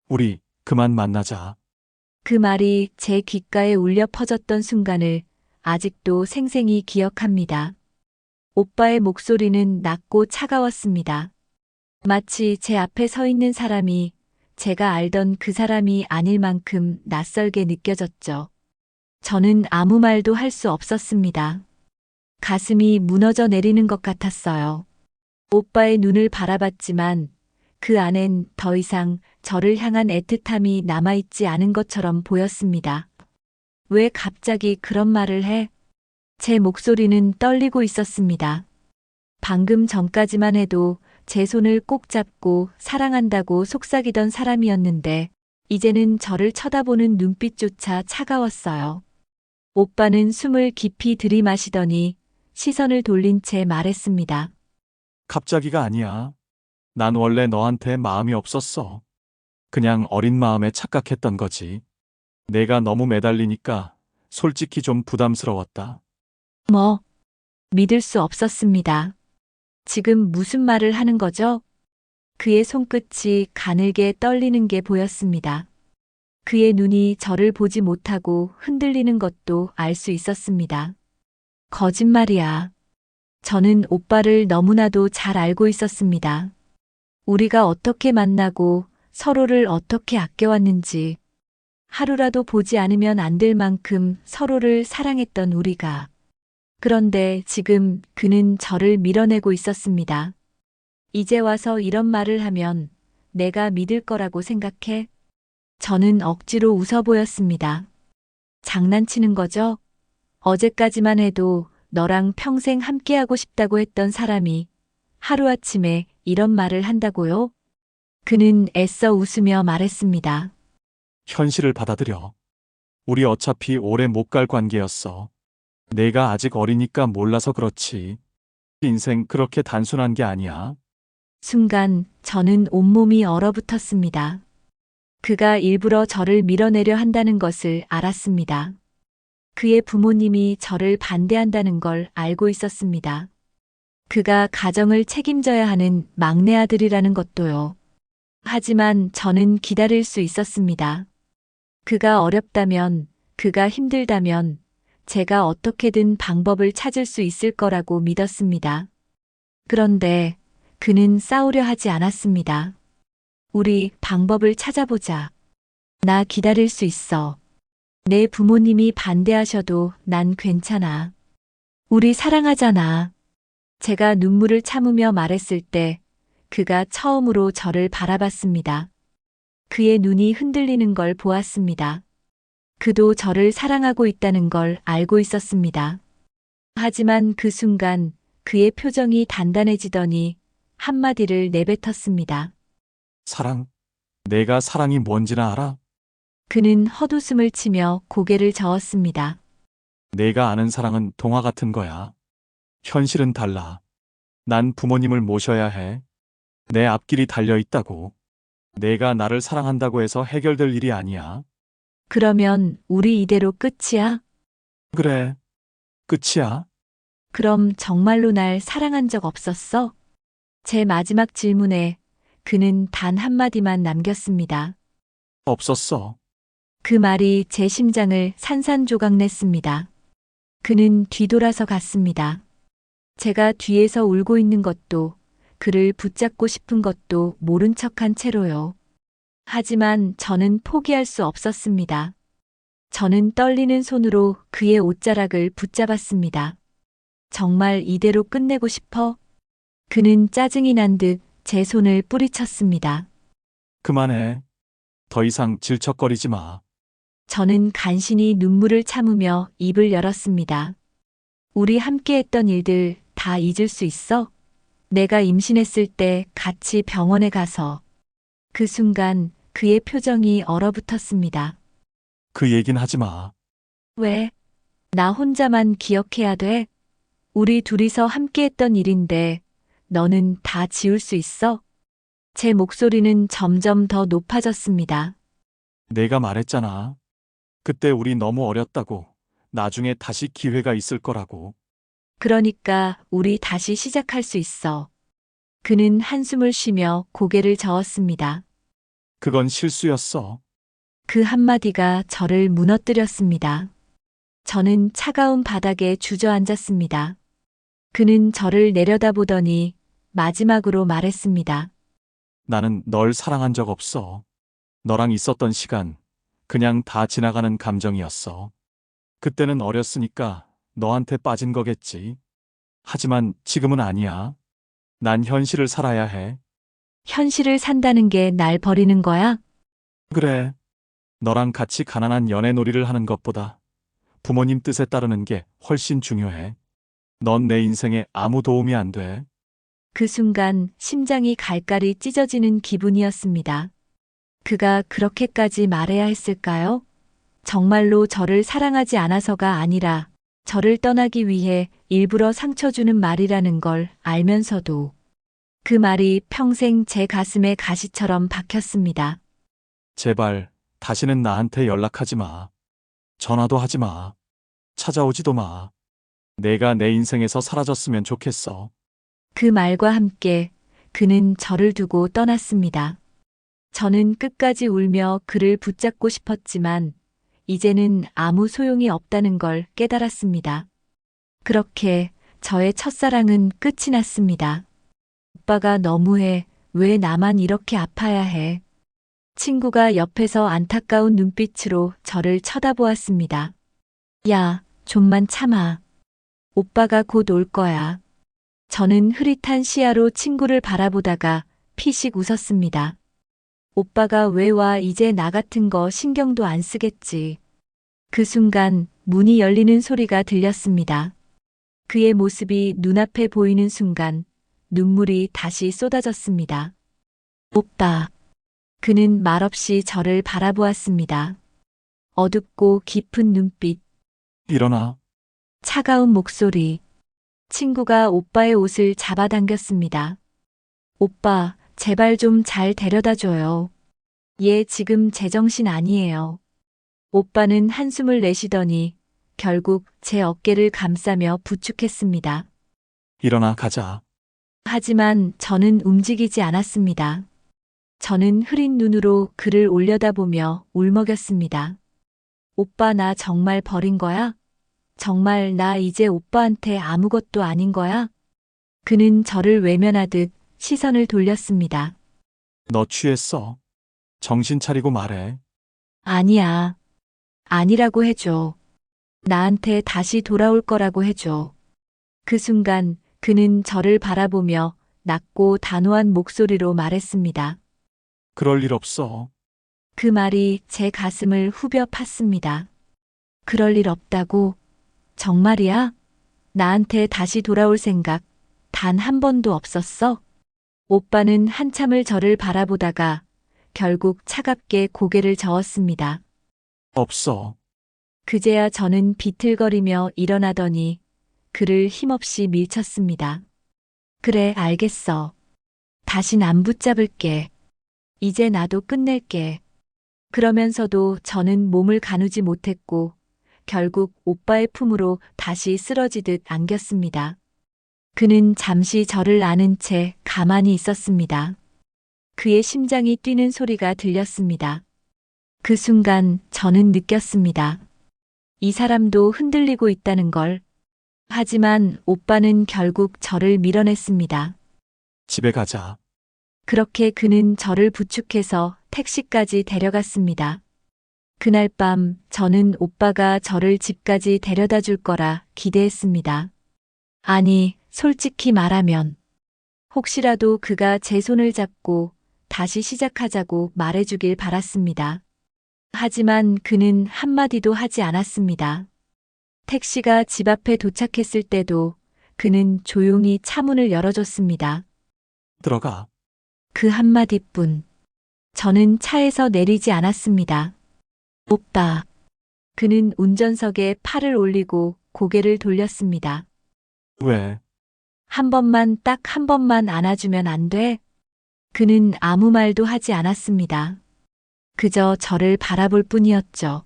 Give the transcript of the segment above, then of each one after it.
우리 그만 만나자. 그 말이 제 귓가에 울려 퍼졌던 순간을 아직도 생생히 기억합니다. 오빠의 목소리는 낮고 차가웠습니다. 마치 제 앞에 서 있는 사람이 제가 알던 그 사람이 아닐 만큼 낯설게 느껴졌죠. 저는 아무 말도 할 수 없었습니다. 가슴이 무너져 내리는 것 같았어요. 오빠의 눈을 바라봤지만 그 안엔 더 이상 저를 향한 애틋함이 남아있지 않은 것처럼 보였습니다. 왜 갑자기 그런 말을 해? 제 목소리는 떨리고 있었습니다. 방금 전까지만 해도 제 손을 꼭 잡고 사랑한다고 속삭이던 사람이었는데 이제는 저를 쳐다보는 눈빛조차 차가웠어요. 오빠는 숨을 깊이 들이마시더니 시선을 돌린 채 말했습니다. 갑자기가 아니야. 난 원래 너한테 마음이 없었어. 그냥 어린 마음에 착각했던 거지. 내가 너무 매달리니까 솔직히 좀 부담스러웠다. 뭐, 믿을 수 없었습니다. 지금 무슨 말을 하는 거죠? 그의 손끝이 가늘게 떨리는 게 보였습니다. 그의 눈이 저를 보지 못하고 흔들리는 것도 알 수 있었습니다. 거짓말이야. 저는 오빠를 너무나도 잘 알고 있었습니다. 우리가 어떻게 만나고 서로를 어떻게 아껴왔는지, 하루라도 보지 않으면 안 될 만큼 서로를 사랑했던 우리가. 그런데 지금 그는 저를 밀어내고 있었습니다. 이제 와서 이런 말을 하면 내가 믿을 거라고 생각해? 저는 억지로 웃어 보였습니다. 장난치는 거죠? 어제까지만 해도 너랑 평생 함께하고 싶다고 했던 사람이 하루아침에 이런 말을 한다고요? 그는 애써 웃으며 말했습니다. 현실을 받아들여. 우리 어차피 오래 못 갈 관계였어. 내가 아직 어리니까 몰라서 그렇지. 인생 그렇게 단순한 게 아니야. 순간 저는 온몸이 얼어붙었습니다. 그가 일부러 저를 밀어내려 한다는 것을 알았습니다. 그의 부모님이 저를 반대한다는 걸 알고 있었습니다. 그가 가정을 책임져야 하는 막내 아들이라는 것도요. 하지만 저는 기다릴 수 있었습니다. 그가 어렵다면, 그가 힘들다면 제가 어떻게든 방법을 찾을 수 있을 거라고 믿었습니다. 그런데 그는 싸우려 하지 않았습니다. 우리 방법을 찾아보자. 나 기다릴 수 있어. 내 부모님이 반대하셔도 난 괜찮아. 우리 사랑하잖아. 제가 눈물을 참으며 말했을 때 그가 처음으로 저를 바라봤습니다. 그의 눈이 흔들리는 걸 보았습니다. 그도 저를 사랑하고 있다는 걸 알고 있었습니다. 하지만 그 순간 그의 표정이 단단해지더니 한마디를 내뱉었습니다. 사랑. 내가 사랑이 뭔지나 알아? 그는 헛웃음을 치며 고개를 저었습니다. 내가 아는 사랑은 동화 같은 거야. 현실은 달라. 난 부모님을 모셔야 해. 내 앞길이 달려 있다고. 내가 나를 사랑한다고 해서 해결될 일이 아니야. 그러면 우리 이대로 끝이야? 그래. 끝이야. 그럼 정말로 날 사랑한 적 없었어? 제 마지막 질문에 그는 단 한마디만 남겼습니다. 없었어. 그 말이 제 심장을 산산조각냈습니다. 그는 뒤돌아서 갔습니다. 제가 뒤에서 울고 있는 것도 그를 붙잡고 싶은 것도 모른 척한 채로요. 하지만 저는 포기할 수 없었습니다. 저는 떨리는 손으로 그의 옷자락을 붙잡았습니다. 정말 이대로 끝내고 싶어? 그는 짜증이 난 듯 제 손을 뿌리쳤습니다. 그만해. 더 이상 질척거리지 마. 저는 간신히 눈물을 참으며 입을 열었습니다. 우리 함께했던 일들 다 잊을 수 있어? 내가 임신했을 때 같이 병원에 가서 그 순간 그의 표정이 얼어붙었습니다. 그 얘긴 하지 마. 왜? 나 혼자만 기억해야 돼? 우리 둘이서 함께했던 일인데 너는 다 지울 수 있어? 제 목소리는 점점 더 높아졌습니다. 내가 말했잖아. 그때 우리 너무 어렸다고. 나중에 다시 기회가 있을 거라고. 그러니까 우리 다시 시작할 수 있어. 그는 한숨을 쉬며 고개를 저었습니다. 그건 실수였어. 그 한마디가 저를 무너뜨렸습니다. 저는 차가운 바닥에 주저앉았습니다. 그는 저를 내려다보더니 마지막으로 말했습니다. 나는 널 사랑한 적 없어. 너랑 있었던 시간, 그냥 다 지나가는 감정이었어. 그때는 어렸으니까 너한테 빠진 거겠지. 하지만 지금은 아니야. 난 현실을 살아야 해. 현실을 산다는 게 날 버리는 거야? 그래. 너랑 같이 가난한 연애놀이를 하는 것보다 부모님 뜻에 따르는 게 훨씬 중요해. 넌 내 인생에 아무 도움이 안 돼. 그 순간 심장이 갈갈이 찢어지는 기분이었습니다. 그가 그렇게까지 말해야 했을까요? 정말로 저를 사랑하지 않아서가 아니라 저를 떠나기 위해 일부러 상처 주는 말이라는 걸 알면서도 그 말이 평생 제 가슴에 가시처럼 박혔습니다. 제발 다시는 나한테 연락하지 마. 전화도 하지 마. 찾아오지도 마. 내가 내 인생에서 사라졌으면 좋겠어. 그 말과 함께 그는 저를 두고 떠났습니다. 저는 끝까지 울며 그를 붙잡고 싶었지만 이제는 아무 소용이 없다는 걸 깨달았습니다. 그렇게 저의 첫사랑은 끝이 났습니다. 오빠가 너무해. 왜 나만 이렇게 아파야 해? 친구가 옆에서 안타까운 눈빛으로 저를 쳐다보았습니다. 야, 좀만 참아. 오빠가 곧 올 거야. 저는 흐릿한 시야로 친구를 바라보다가 피식 웃었습니다. 오빠가 왜 와? 이제 나 같은 거 신경도 안 쓰겠지. 그 순간 문이 열리는 소리가 들렸습니다. 그의 모습이 눈앞에 보이는 순간 눈물이 다시 쏟아졌습니다. 오빠. 그는 말없이 저를 바라보았습니다. 어둡고 깊은 눈빛, 일어나. 차가운 목소리. 친구가 오빠의 옷을 잡아당겼습니다. 오빠, 제발 좀 잘 데려다 줘요. 얘 지금 제정신 아니에요. 오빠는 한숨을 내쉬더니 결국 제 어깨를 감싸며 부축했습니다. 일어나 가자. 하지만 저는 움직이지 않았습니다. 저는 흐린 눈으로 그를 올려다보며 울먹였습니다. 오빠 나 정말 버린 거야? 정말 나 이제 오빠한테 아무것도 아닌 거야? 그는 저를 외면하듯 시선을 돌렸습니다. 너 취했어. 정신 차리고 말해. 아니야. 아니라고 해줘. 나한테 다시 돌아올 거라고 해줘. 그 순간 그는 저를 바라보며 낮고 단호한 목소리로 말했습니다. 그럴 일 없어. 그 말이 제 가슴을 후벼 팠습니다. 그럴 일 없다고? 정말이야? 나한테 다시 돌아올 생각 단 한 번도 없었어? 오빠는 한참을 저를 바라보다가 결국 차갑게 고개를 저었습니다. 없어. 그제야 저는 비틀거리며 일어나더니 그를 힘없이 밀쳤습니다. 그래, 알겠어. 다신 안 붙잡을게. 이제 나도 끝낼게. 그러면서도 저는 몸을 가누지 못했고 결국 오빠의 품으로 다시 쓰러지듯 안겼습니다. 그는 잠시 저를 안은 채 가만히 있었습니다. 그의 심장이 뛰는 소리가 들렸습니다. 그 순간 저는 느꼈습니다. 이 사람도 흔들리고 있다는 걸. 하지만 오빠는 결국 저를 밀어냈습니다. 집에 가자. 그렇게 그는 저를 부축해서 택시까지 데려갔습니다. 그날 밤 저는 오빠가 저를 집까지 데려다 줄 거라 기대했습니다. 아니, 솔직히 말하면 혹시라도 그가 제 손을 잡고 다시 시작하자고 말해주길 바랐습니다. 하지만 그는 한마디도 하지 않았습니다. 택시가 집 앞에 도착했을 때도 그는 조용히 차문을 열어줬습니다. 들어가. 그 한마디뿐. 저는 차에서 내리지 않았습니다. 오빠. 그는 운전석에 팔을 올리고 고개를 돌렸습니다. 왜? 한 번만, 딱 한 번만 안아주면 안 돼? 그는 아무 말도 하지 않았습니다. 그저 저를 바라볼 뿐이었죠.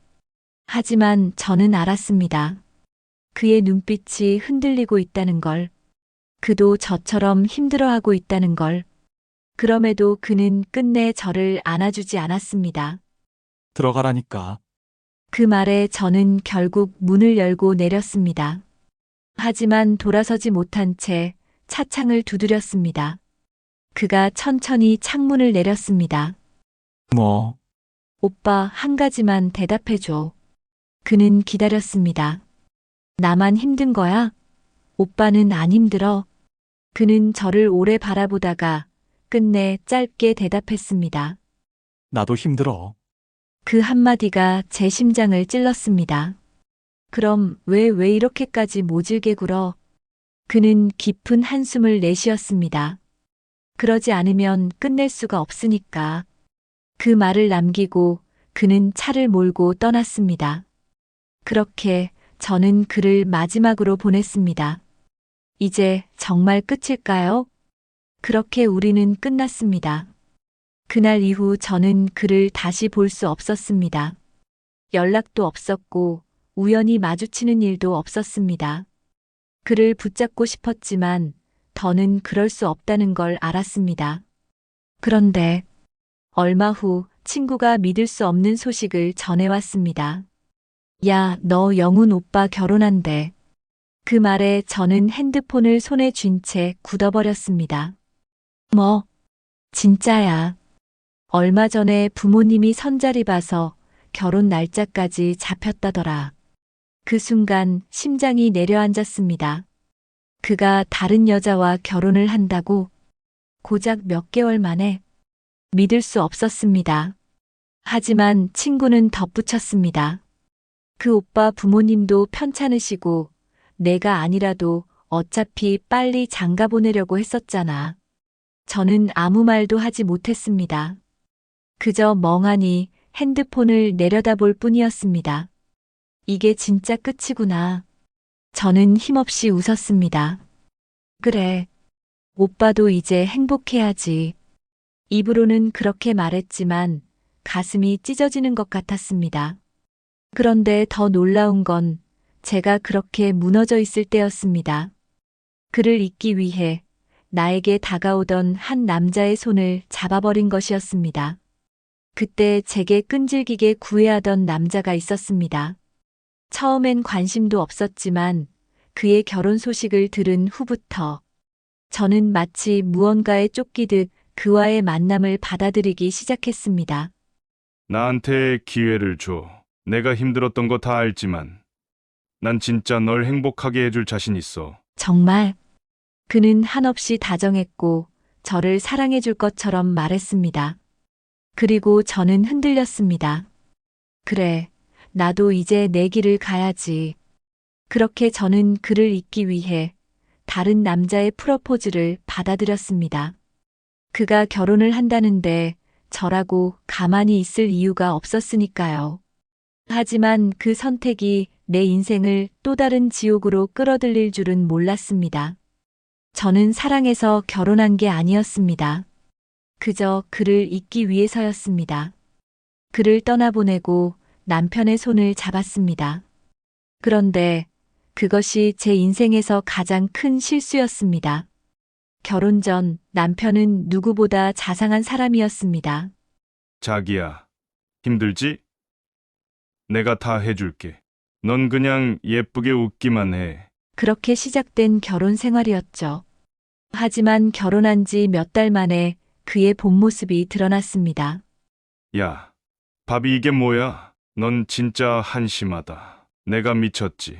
하지만 저는 알았습니다. 그의 눈빛이 흔들리고 있다는 걸. 그도 저처럼 힘들어하고 있다는 걸. 그럼에도 그는 끝내 저를 안아주지 않았습니다. 들어가라니까. 그 말에 저는 결국 문을 열고 내렸습니다. 하지만 돌아서지 못한 채 차창을 두드렸습니다. 그가 천천히 창문을 내렸습니다. 뭐, 오빠, 한 가지만 대답해줘. 그는 기다렸습니다. 나만 힘든 거야? 오빠는 안 힘들어. 그는 저를 오래 바라보다가 끝내 짧게 대답했습니다. 나도 힘들어. 그 한마디가 제 심장을 찔렀습니다. 그럼 왜 이렇게까지 모질게 굴어? 그는 깊은 한숨을 내쉬었습니다. 그러지 않으면 끝낼 수가 없으니까. 그 말을 남기고 그는 차를 몰고 떠났습니다. 그렇게 저는 그를 마지막으로 보냈습니다. 이제 정말 끝일까요? 그렇게 우리는 끝났습니다. 그날 이후 저는 그를 다시 볼 수 없었습니다. 연락도 없었고 우연히 마주치는 일도 없었습니다. 그를 붙잡고 싶었지만 더는 그럴 수 없다는 걸 알았습니다. 그런데 얼마 후 친구가 믿을 수 없는 소식을 전해왔습니다. 야, 너 영훈 오빠 결혼한대. 그 말에 저는 핸드폰을 손에 쥔 채 굳어버렸습니다. 뭐? 진짜야. 얼마 전에 부모님이 선자리 봐서 결혼 날짜까지 잡혔다더라. 그 순간 심장이 내려앉았습니다. 그가 다른 여자와 결혼을 한다고? 고작 몇 개월 만에? 믿을 수 없었습니다. 하지만 친구는 덧붙였습니다. 그 오빠 부모님도 편찮으시고 내가 아니라도 어차피 빨리 장가 보내려고 했었잖아. 저는 아무 말도 하지 못했습니다. 그저 멍하니 핸드폰을 내려다볼 뿐이었습니다. 이게 진짜 끝이구나. 저는 힘없이 웃었습니다. 그래. 오빠도 이제 행복해야지. 입으로는 그렇게 말했지만 가슴이 찢어지는 것 같았습니다. 그런데 더 놀라운 건 제가 그렇게 무너져 있을 때였습니다. 그를 잊기 위해 나에게 다가오던 한 남자의 손을 잡아버린 것이었습니다. 그때 제게 끈질기게 구애하던 남자가 있었습니다. 처음엔 관심도 없었지만 그의 결혼 소식을 들은 후부터 저는 마치 무언가에 쫓기듯 그와의 만남을 받아들이기 시작했습니다. 나한테 기회를 줘. 내가 힘들었던 거 다 알지만 난 진짜 널 행복하게 해줄 자신 있어. 정말 그는 한없이 다정했고 저를 사랑해 줄 것처럼 말했습니다. 그리고 저는 흔들렸습니다. 그래, 나도 이제 내 길을 가야지. 그렇게 저는 그를 잊기 위해 다른 남자의 프로포즈를 받아들였습니다. 그가 결혼을 한다는데 저라고 가만히 있을 이유가 없었으니까요. 하지만 그 선택이 내 인생을 또 다른 지옥으로 끌어들일 줄은 몰랐습니다. 저는 사랑해서 결혼한 게 아니었습니다. 그저 그를 잊기 위해서였습니다. 그를 떠나보내고 남편의 손을 잡았습니다. 그런데 그것이 제 인생에서 가장 큰 실수였습니다. 결혼 전 남편은 누구보다 자상한 사람이었습니다. 자기야, 힘들지? 내가 다 해줄게. 넌 그냥 예쁘게 웃기만 해. 그렇게 시작된 결혼 생활이었죠. 하지만 결혼한 지 몇 달 만에 그의 본 모습이 드러났습니다. 야, 밥이 이게 뭐야? 넌 진짜 한심하다. 내가 미쳤지.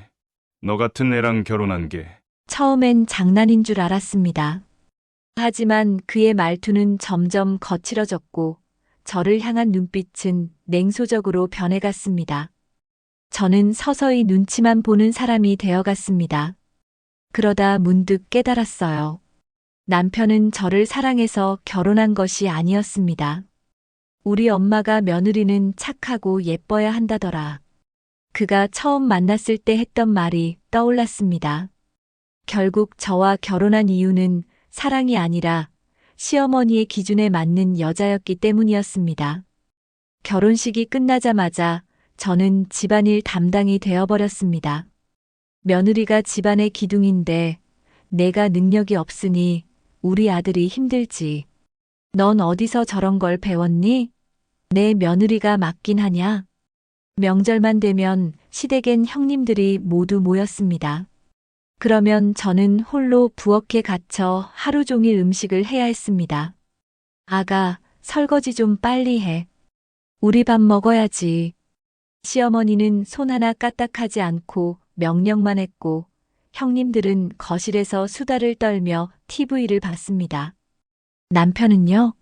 너 같은 애랑 결혼한 게. 처음엔 장난인 줄 알았습니다. 하지만 그의 말투는 점점 거칠어졌고 저를 향한 눈빛은 냉소적으로 변해갔습니다. 저는 서서히 눈치만 보는 사람이 되어갔습니다. 그러다 문득 깨달았어요. 남편은 저를 사랑해서 결혼한 것이 아니었습니다. 우리 엄마가 며느리는 착하고 예뻐야 한다더라. 그가 처음 만났을 때 했던 말이 떠올랐습니다. 결국 저와 결혼한 이유는 사랑이 아니라 시어머니의 기준에 맞는 여자였기 때문이었습니다. 결혼식이 끝나자마자 저는 집안일 담당이 되어버렸습니다. 며느리가 집안의 기둥인데 내가 능력이 없으니 우리 아들이 힘들지. 넌 어디서 저런 걸 배웠니? 내 며느리가 맞긴 하냐? 명절만 되면 시댁엔 형님들이 모두 모였습니다. 그러면 저는 홀로 부엌에 갇혀 하루 종일 음식을 해야 했습니다. 아가, 설거지 좀 빨리 해. 우리 밥 먹어야지. 시어머니는 손 하나 까딱하지 않고 명령만 했고, 형님들은 거실에서 수다를 떨며 TV를 봤습니다. 남편은요?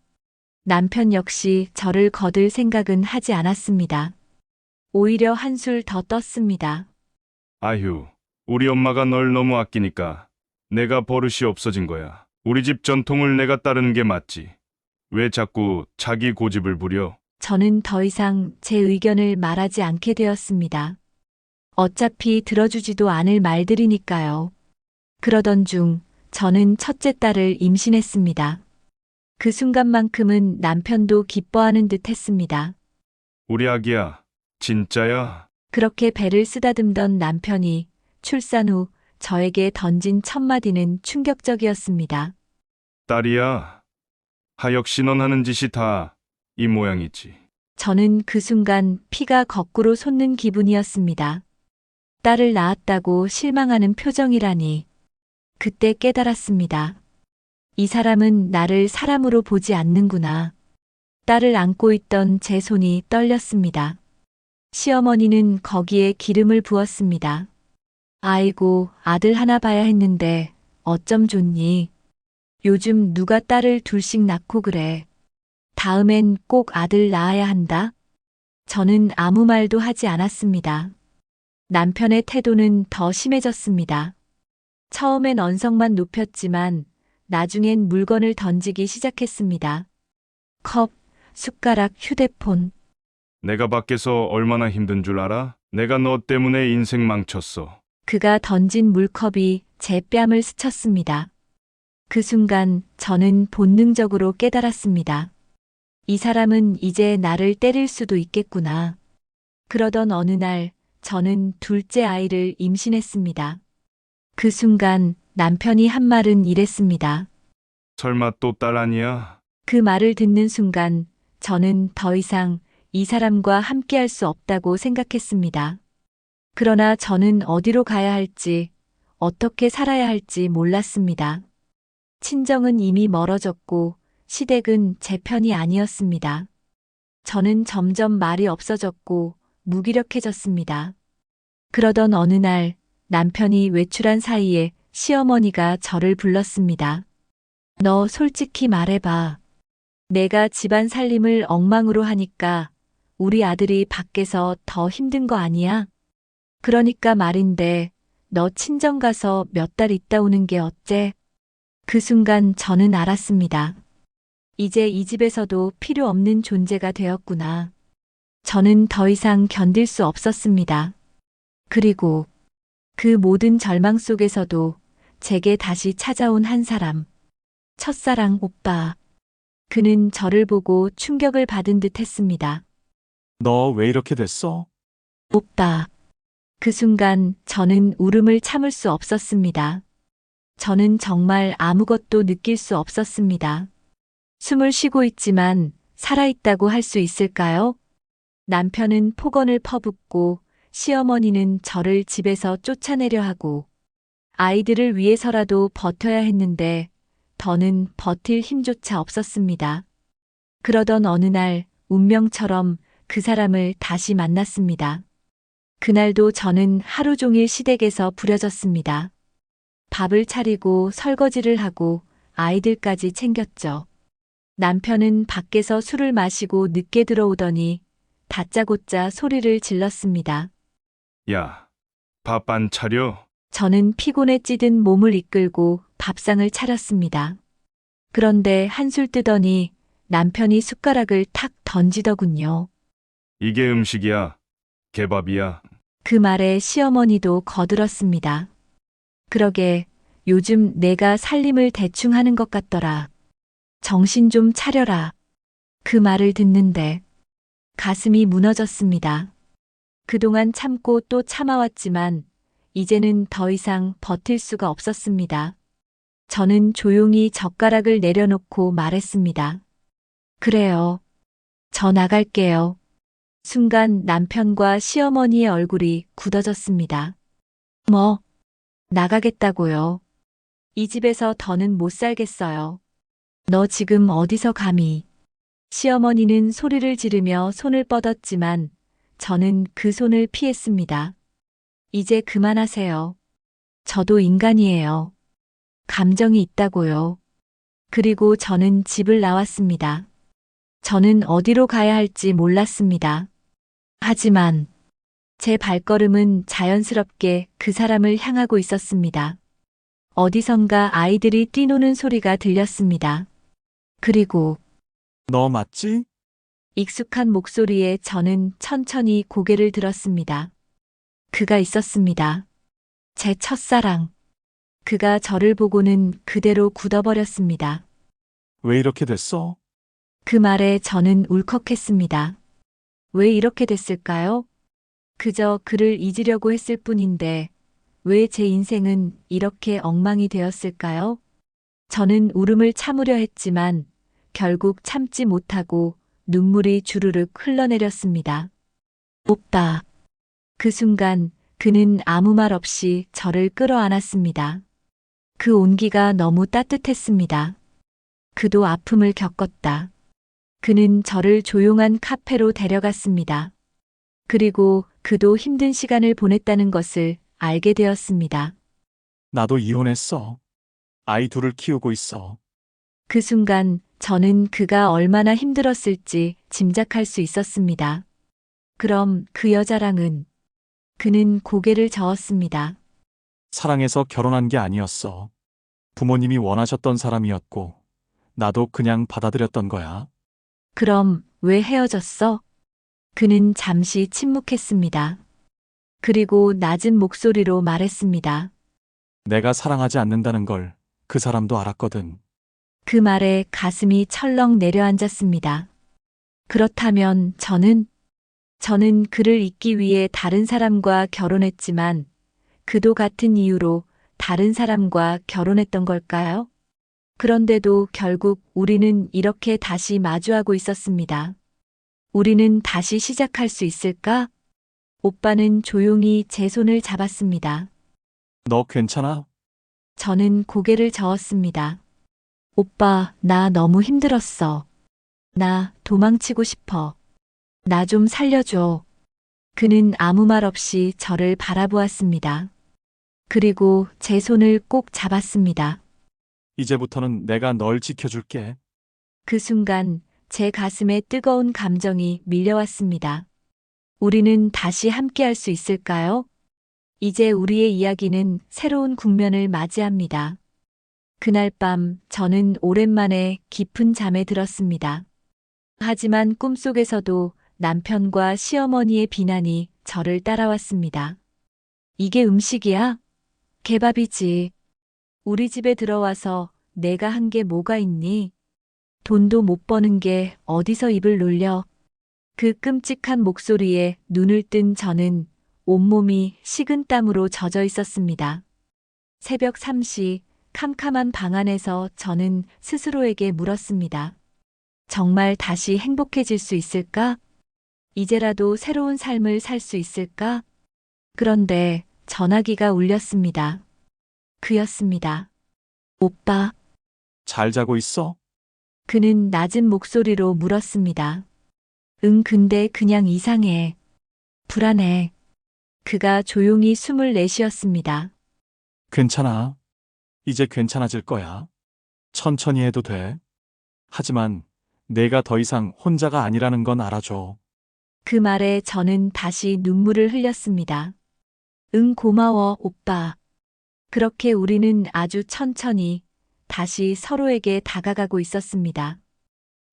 남편 역시 저를 거들 생각은 하지 않았습니다. 오히려 한술 더 떴습니다. 아휴, 우리 엄마가 널 너무 아끼니까 내가 버릇이 없어진 거야. 우리 집 전통을 내가 따르는 게 맞지. 왜 자꾸 자기 고집을 부려? 저는 더 이상 제 의견을 말하지 않게 되었습니다. 어차피 들어주지도 않을 말들이니까요. 그러던 중 저는 첫째 딸을 임신했습니다. 그 순간만큼은 남편도 기뻐하는 듯 했습니다. 우리 아기야, 진짜야? 그렇게 배를 쓰다듬던 남편이 출산 후 저에게 던진 첫 마디는 충격적이었습니다. 딸이야. 역시 넌 하는 짓이 다 이 모양이지. 저는 그 순간 피가 거꾸로 솟는 기분이었습니다. 딸을 낳았다고 실망하는 표정이라니. 그때 깨달았습니다. 이 사람은 나를 사람으로 보지 않는구나. 딸을 안고 있던 제 손이 떨렸습니다. 시어머니는 거기에 기름을 부었습니다. 아이고, 아들 하나 봐야 했는데 어쩜 좋니? 요즘 누가 딸을 둘씩 낳고 그래. 다음엔 꼭 아들 낳아야 한다. 저는 아무 말도 하지 않았습니다. 남편의 태도는 더 심해졌습니다. 처음엔 언성만 높였지만 나중엔 물건을 던지기 시작했습니다. 컵, 숟가락, 휴대폰. 내가 밖에서 얼마나 힘든 줄 알아? 내가 너 때문에 인생 망쳤어. 그가 던진 물컵이 제 뺨을 스쳤습니다. 그 순간 저는 본능적으로 깨달았습니다. 이 사람은 이제 나를 때릴 수도 있겠구나. 그러던 어느 날 저는 둘째 아이를 임신했습니다. 그 순간 남편이 한 말은 이랬습니다. 설마 또 딸 아니야? 그 말을 듣는 순간 저는 더 이상 이 사람과 함께할 수 없다고 생각했습니다. 그러나 저는 어디로 가야 할지, 어떻게 살아야 할지 몰랐습니다. 친정은 이미 멀어졌고 시댁은 제 편이 아니었습니다. 저는 점점 말이 없어졌고 무기력해졌습니다. 그러던 어느 날 남편이 외출한 사이에 시어머니가 저를 불렀습니다. 너 솔직히 말해봐. 내가 집안 살림을 엉망으로 하니까 우리 아들이 밖에서 더 힘든 거 아니야? 그러니까 말인데 너 친정 가서 몇 달 있다 오는 게 어째? 그 순간 저는 알았습니다. 이제 이 집에서도 필요 없는 존재가 되었구나. 저는 더 이상 견딜 수 없었습니다. 그리고 그 모든 절망 속에서도 제게 다시 찾아온 한 사람. 첫사랑 오빠. 그는 저를 보고 충격을 받은 듯 했습니다. 너 왜 이렇게 됐어? 오빠. 그 순간 저는 울음을 참을 수 없었습니다. 저는 정말 아무것도 느낄 수 없었습니다. 숨을 쉬고 있지만 살아있다고 할 수 있을까요? 남편은 폭언을 퍼붓고 시어머니는 저를 집에서 쫓아내려 하고 아이들을 위해서라도 버텨야 했는데 더는 버틸 힘조차 없었습니다. 그러던 어느 날 운명처럼 그 사람을 다시 만났습니다. 그날도 저는 하루 종일 시댁에서 부려졌습니다. 밥을 차리고 설거지를 하고 아이들까지 챙겼죠. 남편은 밖에서 술을 마시고 늦게 들어오더니 다짜고짜 소리를 질렀습니다. 야, 밥 안 차려? 저는 피곤에 찌든 몸을 이끌고 밥상을 차렸습니다. 그런데 한술 뜨더니 남편이 숟가락을 탁 던지더군요. 이게 음식이야. 개밥이야. 그 말에 시어머니도 거들었습니다. 그러게 요즘 내가 살림을 대충 하는 것 같더라. 정신 좀 차려라. 그 말을 듣는데 가슴이 무너졌습니다. 그동안 참고 또 참아왔지만 이제는 더 이상 버틸 수가 없었습니다. 저는 조용히 젓가락을 내려놓고 말했습니다. 그래요. 저 나갈게요. 순간 남편과 시어머니의 얼굴이 굳어졌습니다. 뭐, 나가겠다고요. 이 집에서 더는 못 살겠어요. 너 지금 어디서 감히. 시어머니는 소리를 지르며 손을 뻗었지만 저는 그 손을 피했습니다. 이제 그만하세요. 저도 인간이에요. 감정이 있다고요. 그리고 저는 집을 나왔습니다. 저는 어디로 가야 할지 몰랐습니다. 하지만 제 발걸음은 자연스럽게 그 사람을 향하고 있었습니다. 어디선가 아이들이 뛰노는 소리가 들렸습니다. 그리고 너 맞지? 익숙한 목소리에 저는 천천히 고개를 들었습니다. 그가 있었습니다. 제 첫사랑. 그가 저를 보고는 그대로 굳어버렸습니다. 왜 이렇게 됐어? 그 말에 저는 울컥했습니다. 왜 이렇게 됐을까요? 그저 그를 잊으려고 했을 뿐인데 왜 제 인생은 이렇게 엉망이 되었을까요? 저는 울음을 참으려 했지만 결국 참지 못하고 눈물이 주르륵 흘러내렸습니다. 오빠. 그 순간 그는 아무 말 없이 저를 끌어안았습니다. 그 온기가 너무 따뜻했습니다. 그도 아픔을 겪었다. 그는 저를 조용한 카페로 데려갔습니다. 그리고 그도 힘든 시간을 보냈다는 것을 알게 되었습니다. 나도 이혼했어. 아이 둘을 키우고 있어. 그 순간 저는 그가 얼마나 힘들었을지 짐작할 수 있었습니다. 그럼 그 여자랑은? 그는 고개를 저었습니다. 사랑해서 결혼한 게 아니었어. 부모님이 원하셨던 사람이었고, 나도 그냥 받아들였던 거야. 그럼 왜 헤어졌어? 그는 잠시 침묵했습니다. 그리고 낮은 목소리로 말했습니다. 내가 사랑하지 않는다는 걸 그 사람도 알았거든. 그 말에 가슴이 철렁 내려앉았습니다. 그렇다면 저는 그를 잊기 위해 다른 사람과 결혼했지만 그도 같은 이유로 다른 사람과 결혼했던 걸까요? 그런데도 결국 우리는 이렇게 다시 마주하고 있었습니다. 우리는 다시 시작할 수 있을까? 오빠는 조용히 제 손을 잡았습니다. 너 괜찮아? 저는 고개를 저었습니다. 오빠, 나 너무 힘들었어. 나 도망치고 싶어. 나 좀 살려줘. 그는 아무 말 없이 저를 바라보았습니다. 그리고 제 손을 꼭 잡았습니다. 이제부터는 내가 널 지켜줄게. 그 순간 제 가슴에 뜨거운 감정이 밀려왔습니다. 우리는 다시 함께할 수 있을까요? 이제 우리의 이야기는 새로운 국면을 맞이합니다. 그날 밤 저는 오랜만에 깊은 잠에 들었습니다. 하지만 꿈속에서도 남편과 시어머니의 비난이 저를 따라왔습니다. 이게 음식이야? 개밥이지. 우리 집에 들어와서 내가 한 게 뭐가 있니? 돈도 못 버는 게 어디서 입을 놀려? 그 끔찍한 목소리에 눈을 뜬 저는 온몸이 식은땀으로 젖어 있었습니다. 새벽 3시 캄캄한 방 안에서 저는 스스로에게 물었습니다. 정말 다시 행복해질 수 있을까? 이제라도 새로운 삶을 살 수 있을까? 그런데 전화기가 울렸습니다. 그였습니다. 오빠. 잘 자고 있어? 그는 낮은 목소리로 물었습니다. 응, 근데 그냥 이상해. 불안해. 그가 조용히 숨을 내쉬었습니다. 괜찮아. 이제 괜찮아질 거야. 천천히 해도 돼. 하지만 내가 더 이상 혼자가 아니라는 건 알아줘. 그 말에 저는 다시 눈물을 흘렸습니다. 응, 고마워, 오빠. 그렇게 우리는 아주 천천히 다시 서로에게 다가가고 있었습니다.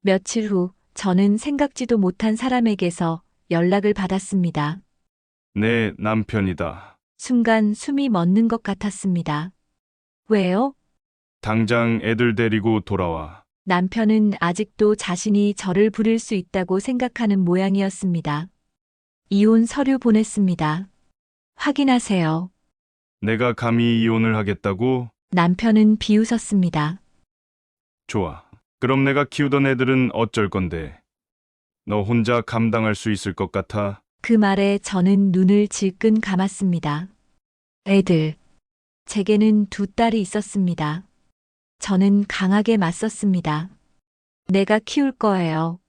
며칠 후 저는 생각지도 못한 사람에게서 연락을 받았습니다. 내 남편이다. 순간 숨이 멎는 것 같았습니다. 왜요? 당장 애들 데리고 돌아와. 남편은 아직도 자신이 저를 부릴 수 있다고 생각하는 모양이었습니다. 이혼 서류 보냈습니다. 확인하세요. 내가 감히 이혼을 하겠다고? 남편은 비웃었습니다. 좋아. 그럼 내가 키우던 애들은 어쩔 건데? 너 혼자 감당할 수 있을 것 같아? 그 말에 저는 눈을 질끈 감았습니다. 애들. 제게는 두 딸이 있었습니다. 저는 강하게 맞섰습니다. 내가 키울 거예요.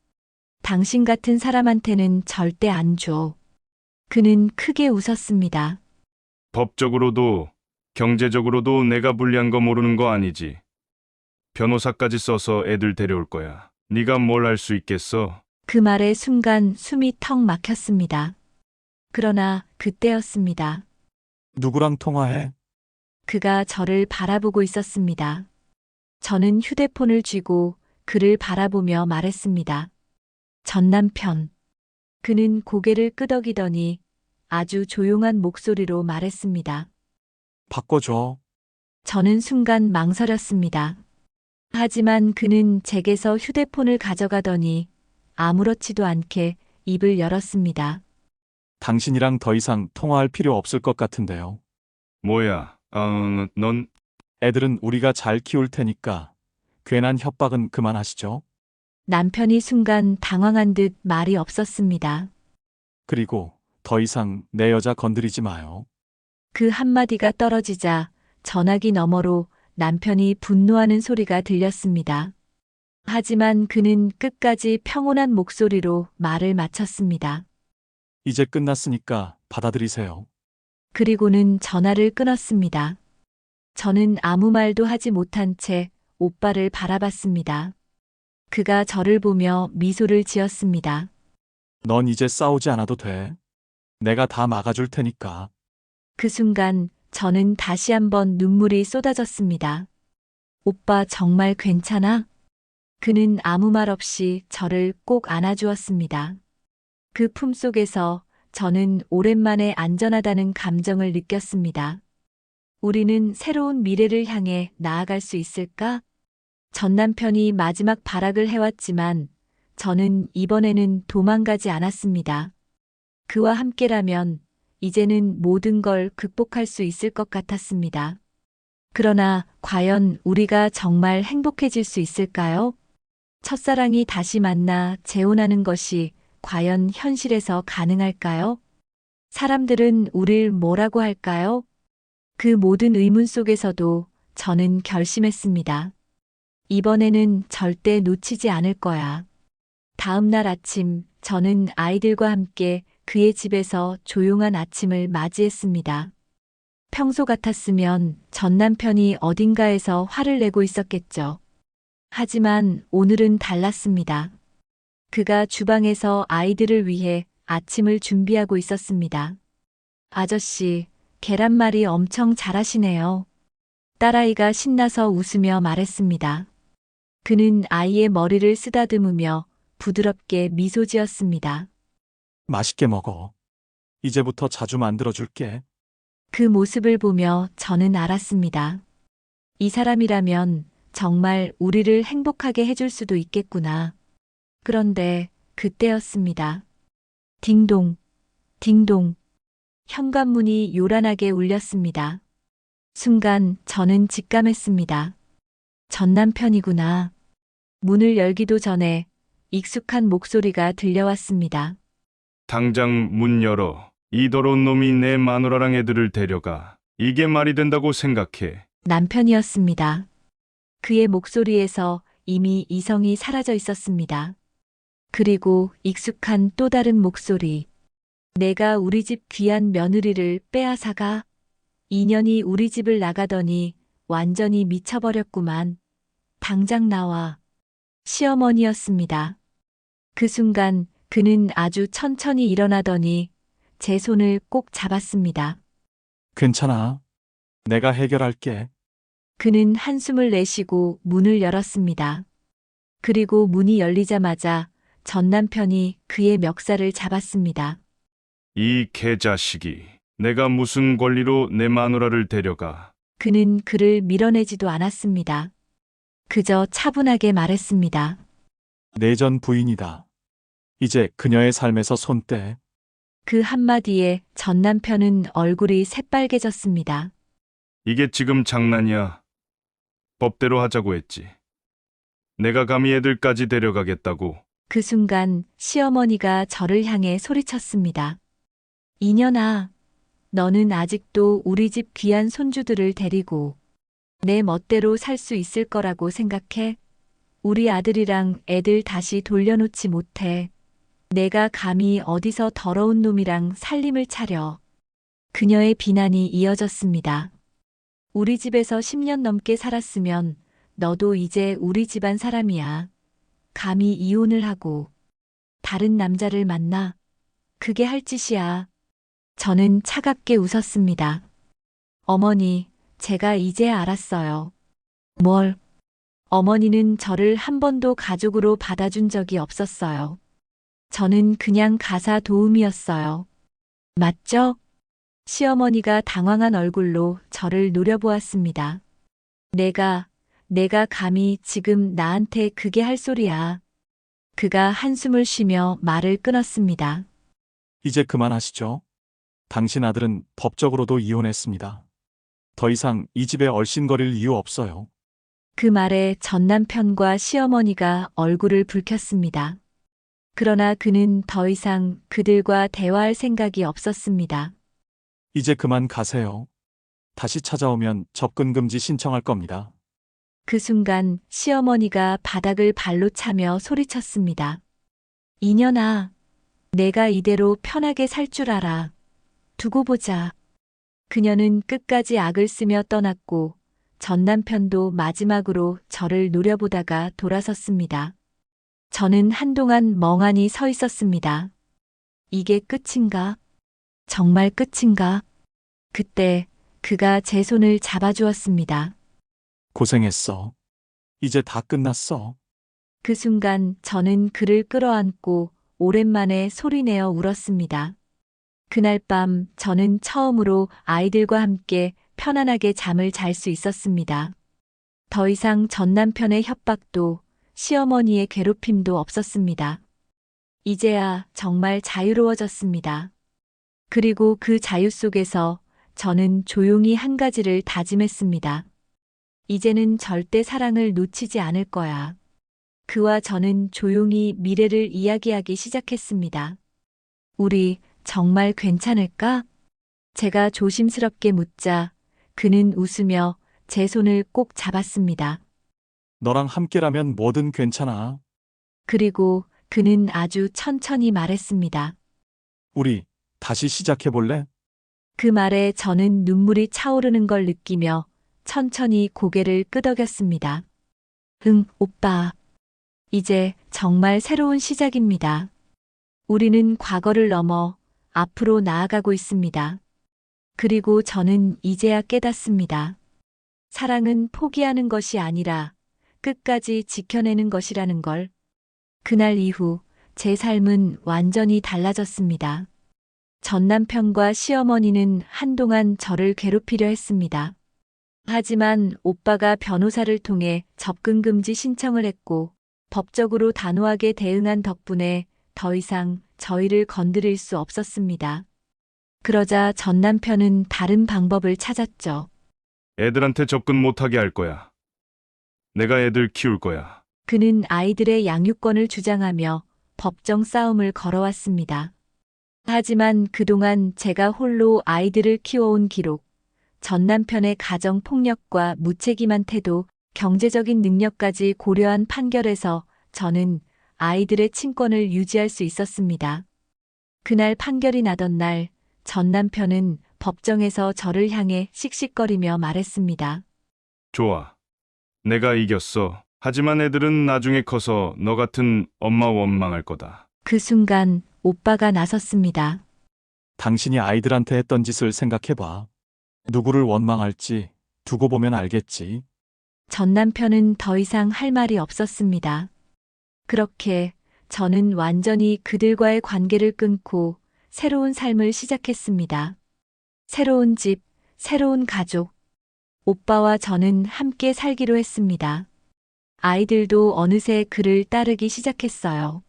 당신 같은 사람한테는 절대 안 줘. 그는 크게 웃었습니다. 법적으로도 경제적으로도 내가 불리한 거 모르는 거 아니지. 변호사까지 써서 애들 데려올 거야. 네가 뭘 할 수 있겠어? 그 말에 순간 숨이 턱 막혔습니다. 그러나 그때였습니다. 누구랑 통화해? 그가 저를 바라보고 있었습니다. 저는 휴대폰을 쥐고 그를 바라보며 말했습니다. 전 남편. 그는 고개를 끄덕이더니 아주 조용한 목소리로 말했습니다. 바꿔줘. 저는 순간 망설였습니다. 하지만 그는 제게서 휴대폰을 가져가더니 아무렇지도 않게 입을 열었습니다. 당신이랑 더 이상 통화할 필요 없을 것 같은데요. 뭐야? 넌 애들은 우리가 잘 키울 테니까 괜한 협박은 그만하시죠. 남편이 순간 당황한 듯 말이 없었습니다. 그리고 더 이상 내 여자 건드리지 마요. 그 한마디가 떨어지자 전화기 너머로 남편이 분노하는 소리가 들렸습니다. 하지만 그는 끝까지 평온한 목소리로 말을 마쳤습니다. 이제 끝났으니까 받아들이세요. 그리고는 전화를 끊었습니다. 저는 아무 말도 하지 못한 채 오빠를 바라봤습니다. 그가 저를 보며 미소를 지었습니다. 넌 이제 싸우지 않아도 돼. 내가 다 막아줄 테니까. 그 순간 저는 다시 한번 눈물이 쏟아졌습니다. 오빠 정말 괜찮아? 그는 아무 말 없이 저를 꼭 안아주었습니다. 그 품속에서 저는 오랜만에 안전하다는 감정을 느꼈습니다. 우리는 새로운 미래를 향해 나아갈 수 있을까? 전 남편이 마지막 발악을 해왔지만 저는 이번에는 도망가지 않았습니다. 그와 함께라면 이제는 모든 걸 극복할 수 있을 것 같았습니다. 그러나 과연 우리가 정말 행복해질 수 있을까요? 첫사랑이 다시 만나 재혼하는 것이 과연 현실에서 가능할까요? 사람들은 우릴 뭐라고 할까요? 그 모든 의문 속에서도 저는 결심했습니다. 이번에는 절대 놓치지 않을 거야. 다음 날 아침 저는 아이들과 함께 그의 집에서 조용한 아침을 맞이했습니다. 평소 같았으면 전 남편이 어딘가에서 화를 내고 있었겠죠. 하지만 오늘은 달랐습니다. 그가 주방에서 아이들을 위해 아침을 준비하고 있었습니다. 아저씨, 계란말이 엄청 잘하시네요. 딸아이가 신나서 웃으며 말했습니다. 그는 아이의 머리를 쓰다듬으며 부드럽게 미소 지었습니다. 맛있게 먹어. 이제부터 자주 만들어줄게. 그 모습을 보며 저는 알았습니다. 이 사람이라면 정말 우리를 행복하게 해줄 수도 있겠구나. 그런데 그때였습니다. 딩동, 딩동. 현관문이 요란하게 울렸습니다. 순간 저는 직감했습니다. 전 남편이구나. 문을 열기도 전에 익숙한 목소리가 들려왔습니다. 당장 문 열어. 이 더러운 놈이 내 마누라랑 애들을 데려가. 이게 말이 된다고 생각해. 남편이었습니다. 그의 목소리에서 이미 이성이 사라져 있었습니다. 그리고 익숙한 또 다른 목소리. 내가 우리 집 귀한 며느리를 빼앗아가? 2년이 우리 집을 나가더니 완전히 미쳐버렸구만. 당장 나와. 시어머니였습니다. 그 순간 그는 아주 천천히 일어나더니 제 손을 꼭 잡았습니다. 괜찮아. 내가 해결할게. 그는 한숨을 내쉬고 문을 열었습니다. 그리고 문이 열리자마자 전 남편이 그의 멱살을 잡았습니다. 이 개자식이. 내가 무슨 권리로 내 마누라를 데려가. 그는 그를 밀어내지도 않았습니다. 그저 차분하게 말했습니다. 내 전 부인이다. 이제 그녀의 삶에서 손 떼. 그 한마디에 전 남편은 얼굴이 새빨개졌습니다. 이게 지금 장난이야. 법대로 하자고 했지. 내가 감히 애들까지 데려가겠다고. 그 순간 시어머니가 저를 향해 소리쳤습니다. 이년아, 너는 아직도 우리 집 귀한 손주들을 데리고 내 멋대로 살 수 있을 거라고 생각해? 우리 아들이랑 애들 다시 돌려놓지 못해. 내가 감히 어디서 더러운 놈이랑 살림을 차려. 그녀의 비난이 이어졌습니다. 우리 집에서 10년 넘게 살았으면 너도 이제 우리 집안 사람이야. 감히 이혼을 하고 다른 남자를 만나. 그게 할 짓이야. 저는 차갑게 웃었습니다. 어머니, 제가 이제 알았어요. 뭘? 어머니는 저를 한 번도 가족으로 받아준 적이 없었어요. 저는 그냥 가사 도우미였어요. 맞죠? 시어머니가 당황한 얼굴로 저를 노려보았습니다. 내가 감히 지금 나한테 그게 할 소리야. 그가 한숨을 쉬며 말을 끊었습니다. 이제 그만하시죠. 당신 아들은 법적으로도 이혼했습니다. 더 이상 이 집에 얼씬거릴 이유 없어요. 그 말에 전 남편과 시어머니가 얼굴을 붉혔습니다. 그러나 그는 더 이상 그들과 대화할 생각이 없었습니다. 이제 그만 가세요. 다시 찾아오면 접근 금지 신청할 겁니다. 그 순간 시어머니가 바닥을 발로 차며 소리쳤습니다. 이년아, 내가 이대로 편하게 살 줄 알아. 두고 보자. 그녀는 끝까지 악을 쓰며 떠났고 전 남편도 마지막으로 저를 노려보다가 돌아섰습니다. 저는 한동안 멍하니 서 있었습니다. 이게 끝인가? 정말 끝인가? 그때 그가 제 손을 잡아주었습니다. 고생했어. 이제 다 끝났어. 그 순간 저는 그를 끌어안고 오랜만에 소리내어 울었습니다. 그날 밤 저는 처음으로 아이들과 함께 편안하게 잠을 잘 수 있었습니다. 더 이상 전 남편의 협박도 시어머니의 괴롭힘도 없었습니다. 이제야 정말 자유로워졌습니다. 그리고 그 자유 속에서 저는 조용히 한 가지를 다짐했습니다. 이제는 절대 사랑을 놓치지 않을 거야. 그와 저는 조용히 미래를 이야기하기 시작했습니다. 우리 정말 괜찮을까? 제가 조심스럽게 묻자 그는 웃으며 제 손을 꼭 잡았습니다. 너랑 함께라면 뭐든 괜찮아. 그리고 그는 아주 천천히 말했습니다. 우리 다시 시작해볼래? 그 말에 저는 눈물이 차오르는 걸 느끼며 천천히 고개를 끄덕였습니다. 응, 오빠. 이제 정말 새로운 시작입니다. 우리는 과거를 넘어 앞으로 나아가고 있습니다. 그리고 저는 이제야 깨닫습니다. 사랑은 포기하는 것이 아니라 끝까지 지켜내는 것이라는 걸. 그날 이후 제 삶은 완전히 달라졌습니다. 전 남편과 시어머니는 한동안 저를 괴롭히려 했습니다. 하지만 오빠가 변호사를 통해 접근금지 신청을 했고 법적으로 단호하게 대응한 덕분에 더 이상 저희를 건드릴 수 없었습니다. 그러자 전 남편은 다른 방법을 찾았죠. 애들한테 접근 못하게 할 거야. 내가 애들 키울 거야. 그는 아이들의 양육권을 주장하며 법정 싸움을 걸어왔습니다. 하지만 그동안 제가 홀로 아이들을 키워온 기록, 전 남편의 가정 폭력과 무책임한 태도, 경제적인 능력까지 고려한 판결에서 저는 아이들의 친권을 유지할 수 있었습니다. 그날 판결이 나던 날, 전 남편은 법정에서 저를 향해 씩씩거리며 말했습니다. 좋아. 내가 이겼어. 하지만 애들은 나중에 커서 너 같은 엄마 원망할 거다. 그 순간 오빠가 나섰습니다. 당신이 아이들한테 했던 짓을 생각해봐. 누구를 원망할지 두고 보면 알겠지. 전 남편은 더 이상 할 말이 없었습니다. 그렇게 저는 완전히 그들과의 관계를 끊고 새로운 삶을 시작했습니다. 새로운 집, 새로운 가족. 오빠와 저는 함께 살기로 했습니다. 아이들도 어느새 그를 따르기 시작했어요.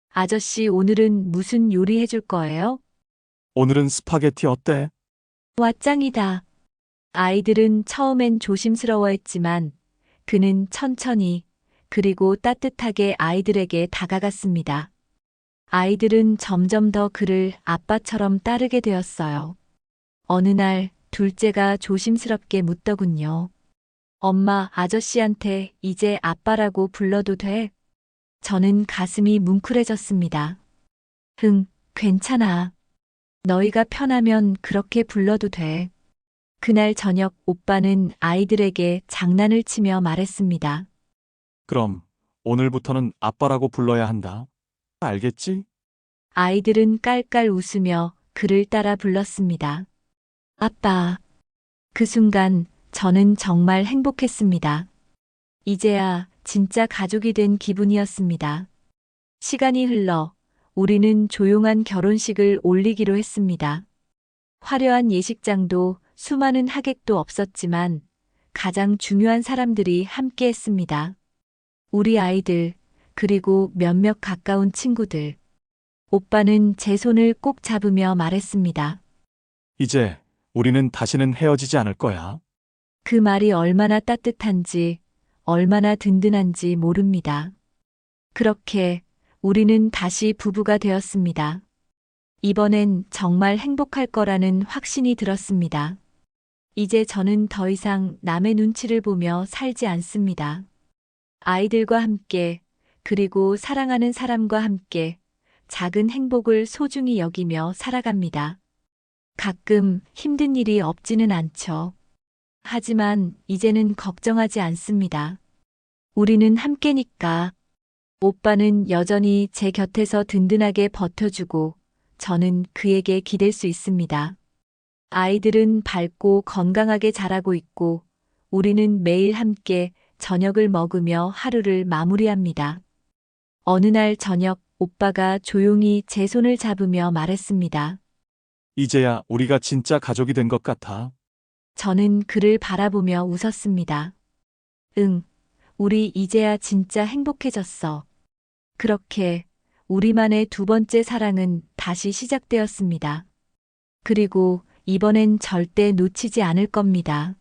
아저씨, 오늘은 무슨 요리 해줄 거예요? 오늘은 스파게티 어때? 와, 짱이다. 아이들은 처음엔 조심스러워했지만 그는 천천히 그리고 따뜻하게 아이들에게 다가갔습니다. 아이들은 점점 더 그를 아빠처럼 따르게 되었어요. 어느 날 둘째가 조심스럽게 묻더군요. 엄마, 아저씨한테 이제 아빠라고 불러도 돼? 저는 가슴이 뭉클해졌습니다. 응, 괜찮아. 너희가 편하면 그렇게 불러도 돼. 그날 저녁 오빠는 아이들에게 장난을 치며 말했습니다. 그럼 오늘부터는 아빠라고 불러야 한다. 알겠지? 아이들은 깔깔 웃으며 그를 따라 불렀습니다. 아빠. 그 순간 저는 정말 행복했습니다. 이제야 진짜 가족이 된 기분이었습니다. 시간이 흘러 우리는 조용한 결혼식을 올리기로 했습니다. 화려한 예식장도 수많은 하객도 없었지만 가장 중요한 사람들이 함께 했습니다. 우리 아이들, 그리고 몇몇 가까운 친구들. 오빠는 제 손을 꼭 잡으며 말했습니다. 이제 우리는 다시는 헤어지지 않을 거야. 그 말이 얼마나 따뜻한지, 얼마나 든든한지 모릅니다. 그렇게 우리는 다시 부부가 되었습니다. 이번엔 정말 행복할 거라는 확신이 들었습니다. 이제 저는 더 이상 남의 눈치를 보며 살지 않습니다. 아이들과 함께, 그리고 사랑하는 사람과 함께 작은 행복을 소중히 여기며 살아갑니다. 가끔 힘든 일이 없지는 않죠. 하지만 이제는 걱정하지 않습니다. 우리는 함께니까. 오빠는 여전히 제 곁에서 든든하게 버텨주고 저는 그에게 기댈 수 있습니다. 아이들은 밝고 건강하게 자라고 있고 우리는 매일 함께 저녁을 먹으며 하루를 마무리합니다. 어느 날 저녁 오빠가 조용히 제 손을 잡으며 말했습니다. 이제야 우리가 진짜 가족이 된 것 같아. 저는 그를 바라보며 웃었습니다. 응, 우리 이제야 진짜 행복해졌어. 그렇게 우리만의 두 번째 사랑은 다시 시작되었습니다. 그리고 이번엔 절대 놓치지 않을 겁니다.